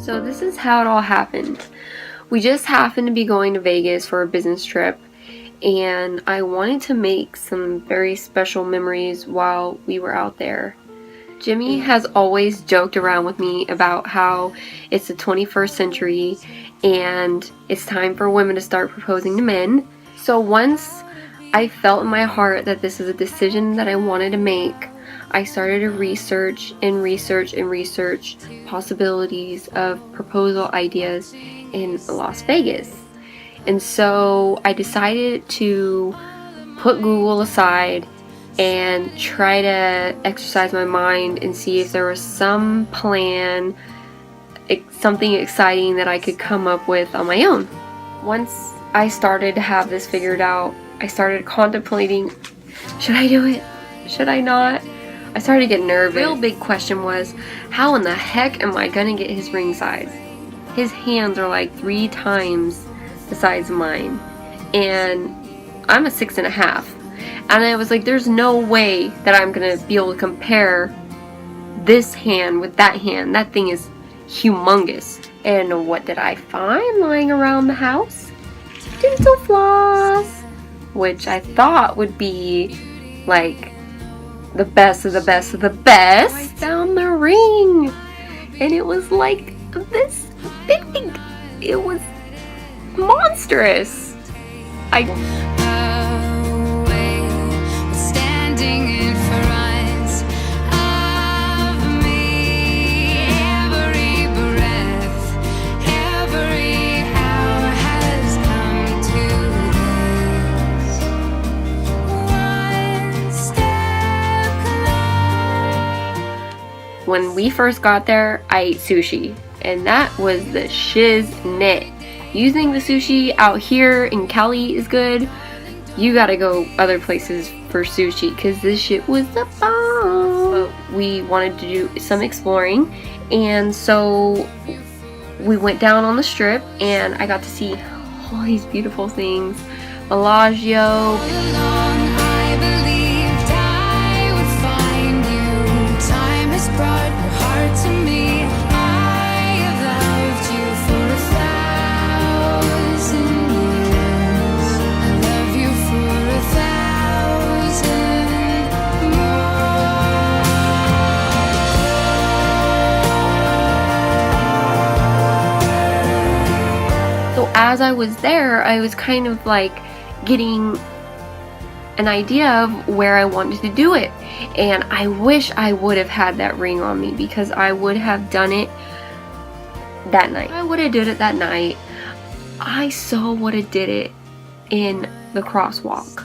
So this is how it all happened. We just happened to be going to Vegas for a business trip, and I wanted to make some very special memories while we were out there. Jimmy has always joked around with me about how it's the 21st century and it's time for women to start proposing to men. So once I felt in my heart that this is a decision that I wanted to make, I started to research possibilities of proposal ideas in Las Vegas. And so I decided to put Google aside and try to exercise my mind and see if there was some plan, something exciting that I could come up with on my own. Once I started to have this figured out, I started contemplating, should I do it? Should I not? I started to get nervous. The real big question was, how in the heck am I gonna get his ring size? His hands are like 3 times the size of mine, and I'm a 6.5. And I was like, there's no way that I'm gonna be able to compare this hand with that hand. That thing is humongous. And what did I find lying around the house? Dental floss, which I thought would be like the best of the best of the best. I found the ring, and it was like this big. It was monstrous. When we first got there, I ate sushi, and that was the shiznit. Using the sushi out here in Cali is good. You gotta go other places for sushi, because this shit was the bomb. But we wanted to do some exploring, and so we went down on the strip, and I got to see all these beautiful things. Bellagio. As I was there, I was kind of like getting an idea of where I wanted to do it, and I wish I would have had that ring on me, because I would have done it that night. I would have did it that night. I so would have did it in the crosswalk.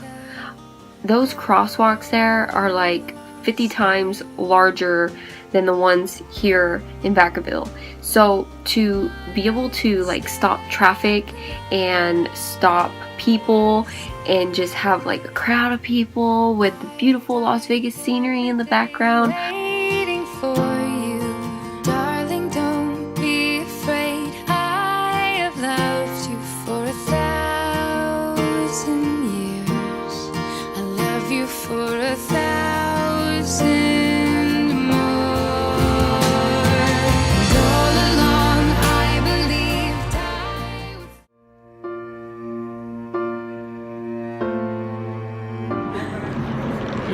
Those crosswalks there are like 50 times larger than the ones here in Vacaville. So to be able to like stop traffic and stop people and just have like a crowd of people with the beautiful Las Vegas scenery in the background. Waiting for you, darling, don't be afraid. I have loved you for 1,000 years. I love you for 1,000.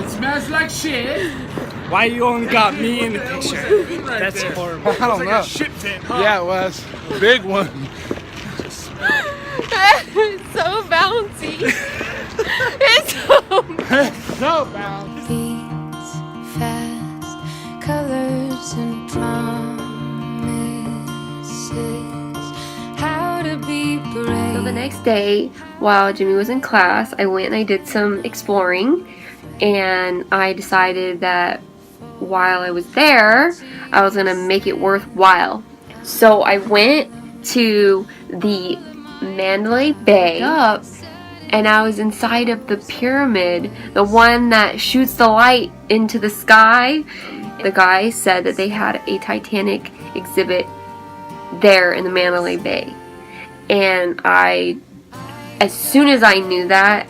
Smells like shit. Why you only got me in the picture? That's horrible. I don't know. Like a shit tent, huh? Yeah, it was. A big one. It's so bouncy. It's so bouncy. Beats fast, colors and promises. How to be brave. So the next day, while Jimmy was in class, I went and I did some exploring. And I decided that while I was there, I was gonna make it worthwhile. So I went to the Mandalay Bay up, and I was inside of the pyramid, the one that shoots the light into the sky. The guy said that they had a Titanic exhibit there in the Mandalay Bay, and as soon as I knew that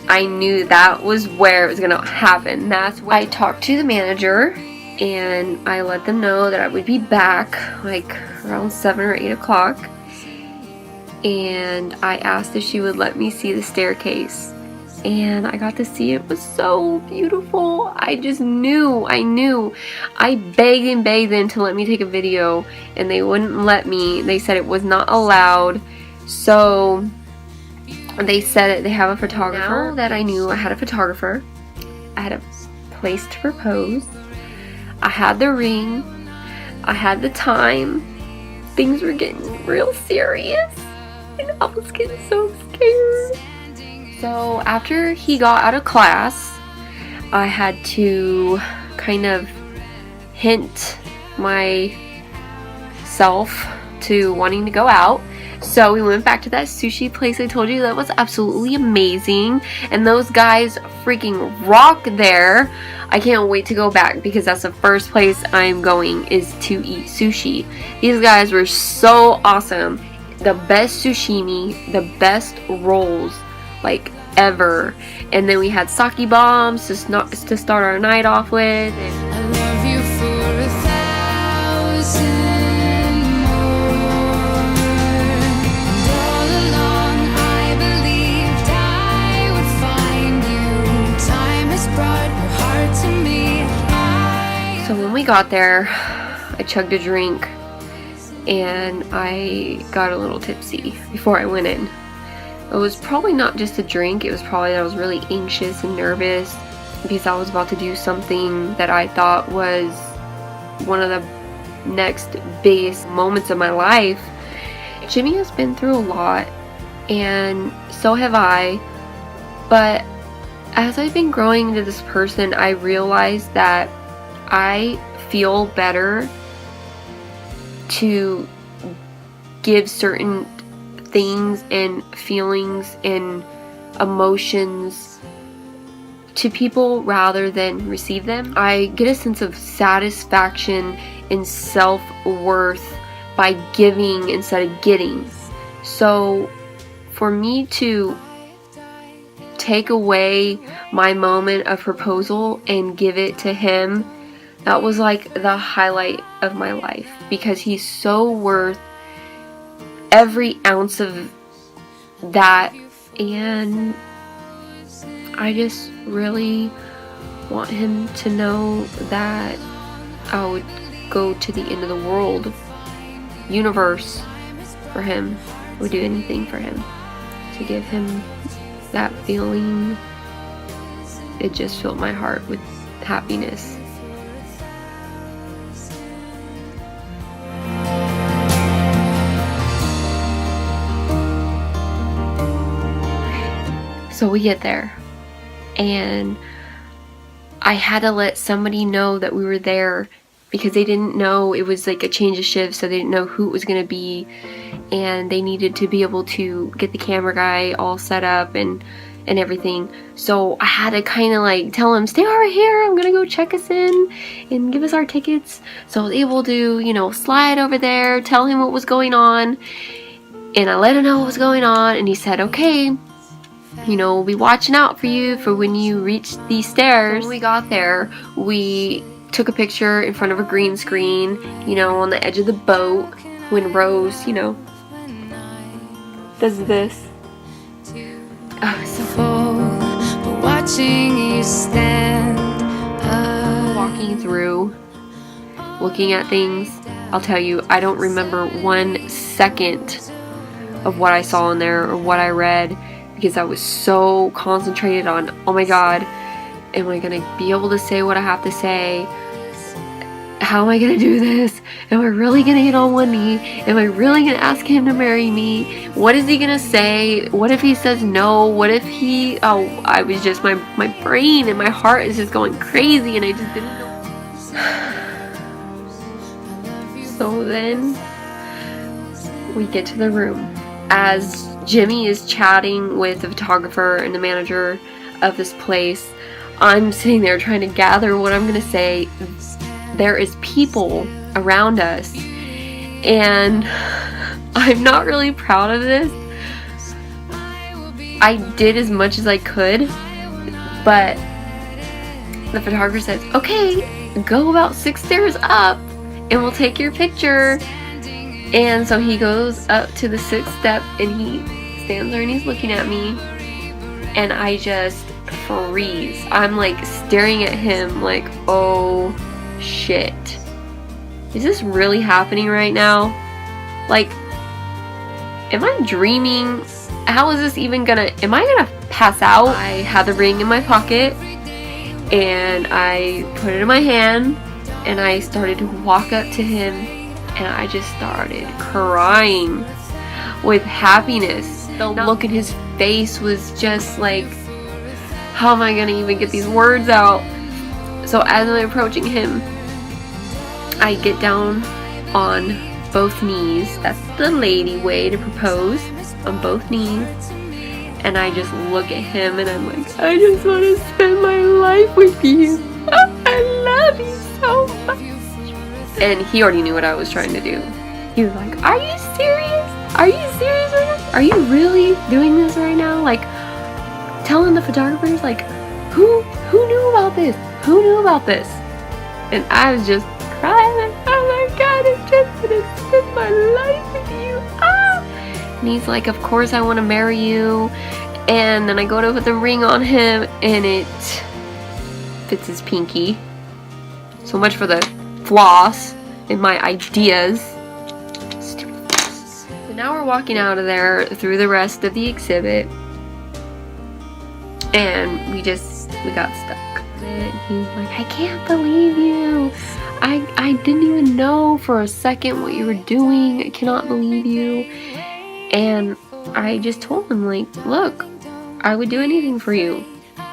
was where it was gonna happen. That's when I talked to the manager, and I let them know that I would be back like around 7 or 8 o'clock, and I asked if she would let me see the staircase, and I got to see it. It was so beautiful. I just knew, I begged and begged them to let me take a video, and they wouldn't let me. They said it was not allowed. So they said that they have a photographer. Now that I knew I had a photographer, I had a place to propose, I had the ring, I had the time, things were getting real serious, and I was getting so scared. So after he got out of class, I had to kind of hint myself to wanting to go out. So we went back to that sushi place I told you that was absolutely amazing, and those guys freaking rock there. I can't wait to go back because that's the first place I'm going, is to eat sushi. These guys were so awesome. The best sushimi, the best rolls like ever. And then we had sake bombs to start our night off with. I love you for 1,000 more. And all along I believed I would find you. Time has brought your heart to me. So when we got there, I chugged a drink and I got a little tipsy before I went in. It was probably not just a drink, it was probably that I was really anxious and nervous because I was about to do something that I thought was one of the next biggest moments of my life. Jimmy has been through a lot, and so have I, but as I've been growing into this person, I realized that I feel better to give certain things and feelings and emotions to people rather than receive them. I get a sense of satisfaction and self-worth by giving instead of getting. So for me to take away my moment of proposal and give it to him, that was like the highlight of my life, because he's so worth every ounce of that, and I just really want him to know that I would go to the end of the world, universe, for him. I would do anything for him to give him that feeling. It just filled my heart with happiness. So we get there, and I had to let somebody know that we were there because they didn't know. It was like a change of shift, so they didn't know who it was going to be, and they needed to be able to get the camera guy all set up and everything. So I had to kind of like tell him, stay over here, I'm gonna go check us in and give us our tickets. So I was able to, you know, slide over there, tell him what was going on, and I let him know what was going on, and he said, okay, you know, we'll be watching out for you for when you reach these stairs. So when we got there, we took a picture in front of a green screen, you know, on the edge of the boat when Rose, you know, does this. Oh, so But watching you stand walking through, looking at things, I'll tell you, I don't remember 1 second of what I saw in there or what I read, because I was so concentrated on, oh my god, am I gonna be able to say what I have to say? How am I gonna do this? Am I really gonna get on one knee? Am I really gonna ask him to marry me? What is he gonna say? What if he says no? What if he, I was just, my brain and my heart is just going crazy, and I just didn't know. So then we get to the room. As Jimmy is chatting with the photographer and the manager of this place, I'm sitting there trying to gather what I'm gonna say. There is people around us, and I'm not really proud of this. I did as much as I could, but the photographer says, okay, go about 6 stairs up and we'll take your picture. And so he goes up to the 6th step and he stands there and he's looking at me, and I just freeze. I'm like staring at him like, oh shit, is this really happening right now? Like, am I dreaming? How is this even gonna, am I gonna pass out? I had the ring in my pocket and I put it in my hand and I started to walk up to him and I just started crying with happiness. The look in his face was just like, how am I gonna even get these words out? So as I'm approaching him, I get down on both knees. That's the lady way to propose, on both knees. And I just look at him and I'm like, I just want to spend my life with you. I love you so much. And he already knew what I was trying to do. He was like, are you serious? Are you serious right now? Are you really doing this right now? Like, telling the photographers, like, who knew about this? Who knew about this? And I was just crying like, oh my god, I'm just gonna spend my life with you. Ah! And he's like, of course I want to marry you. And then I go to put the ring on him and it fits his pinky. So much for the floss in my ideas. So now we're walking out of there through the rest of the exhibit. And we got stuck. And he's like, I can't believe you. I didn't even know for a second what you were doing. I cannot believe you. And I just told him, like, look, I would do anything for you.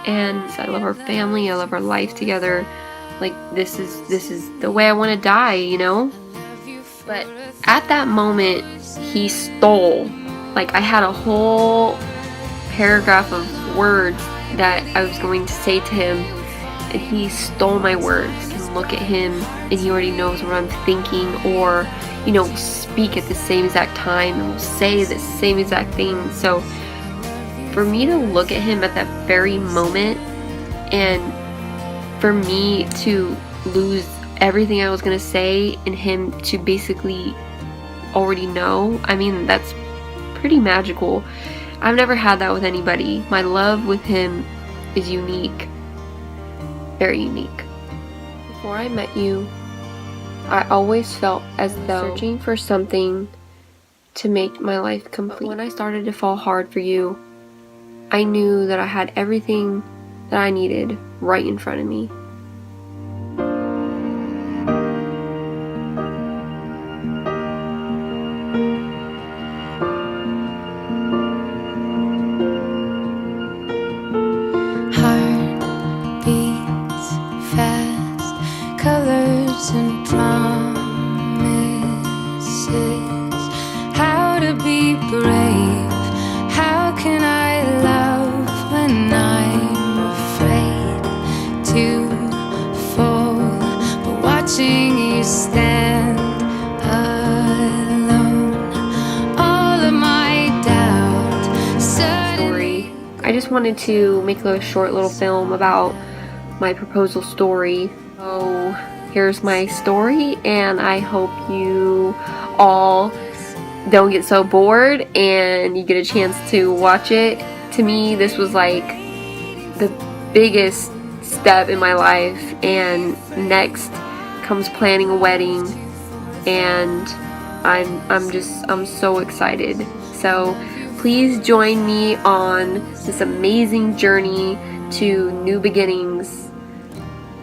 And I love our family. I love our life together. Like, this is the way I want to die, you know? But at that moment, he stole. Like, I had a whole paragraph of words that I was going to say to him, and he stole my words. I can look at him and he already knows what I'm thinking, or, you know, we'll speak at the same exact time and we'll say the same exact thing. So for me to look at him at that very moment and for me to lose everything I was gonna say and him to basically already know, I mean, that's pretty magical. I've never had that with anybody. My love with him is unique. Very unique. Before I met you, I always felt as though searching for something to make my life complete. But when I started to fall hard for you, I knew that I had everything that I needed right in front of me. And promises, how to be brave, how can I love when I'm afraid to fall, but watching you stand alone, all of my doubt suddenly. I just wanted to make a short little film about my proposal story. So here's my story, and I hope you all don't get so bored and you get a chance to watch it. To me, this was like the biggest step in my life, and next comes planning a wedding, and I'm so excited. So please join me on this amazing journey to new beginnings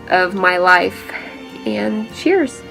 of my life. And cheers!